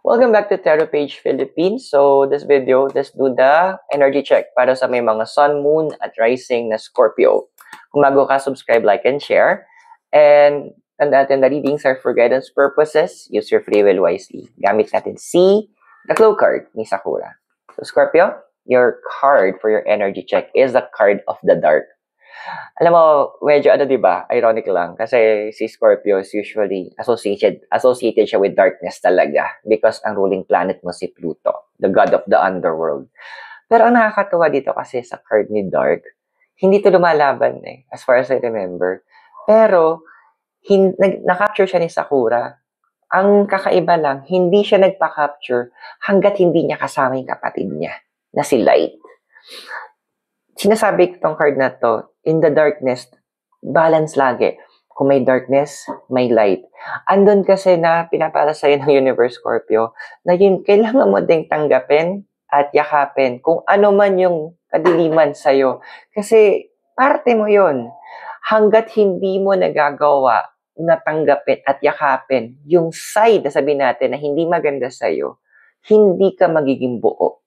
Welcome back to Tarot Page Philippines. So, this video, let's do the energy check para sa may mga sun, moon, at rising na Scorpio. Kung bago ka, subscribe, like, and share. And natin the readings are for guidance purposes. Use your free will wisely. Gamit natin si the Glow card ni Sakura. So, Scorpio, your card for your energy check is the card of the dark. Alam mo, medyo diba, ironic lang. Kasi si Scorpio is usually associated siya with darkness talaga. Because ang ruling planet mo si Pluto, the god of the underworld. Pero ang nakakatawa dito kasi sa card ni Dark, hindi to lumalaban as far as I remember. Pero, na-capture siya ni Sakura. Ang kakaiba lang, hindi siya nagpa-capture hanggat hindi niya kasama yung kapatid niya, na si Light. Sinasabi ko tong card na to, in the darkness, balance lagi. Kung may darkness, may light. Andun kasi na pinapala sa'yo ng Universe Scorpio, na yun, kailangan mo ding tanggapin at yakapin kung ano man yung kadiliman sa'yo. Kasi parte mo yun. Hanggat hindi mo nagagawa na tanggapin at yakapin yung side na sabihin natin na hindi maganda sa'yo, hindi ka magiging buo.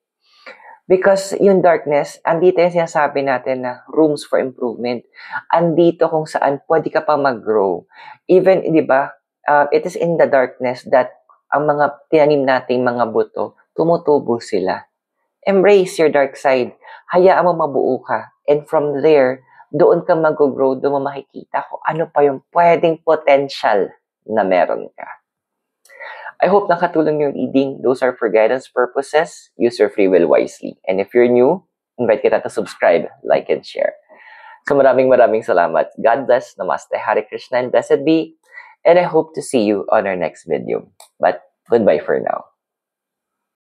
Because yung darkness, andito yung sinasabi natin na rooms for improvement. Andito kung saan pwede ka pa mag-grow. Even, di ba, it is in the darkness that ang mga tinanim nating mga buto, tumutubo sila. Embrace your dark side. Hayaan mo mabuo ka. And from there, doon ka mag-grow, doon mo makikita kung ano pa yung pwedeng potential na meron ka. I hope nakatulong yung reading. Those are for guidance purposes. Use your free will wisely. And if you're new, invite kita to subscribe, like, and share. So maraming salamat. God bless. Namaste. Hare Krishna and blessed be. And I hope to see you on our next video. But goodbye for now.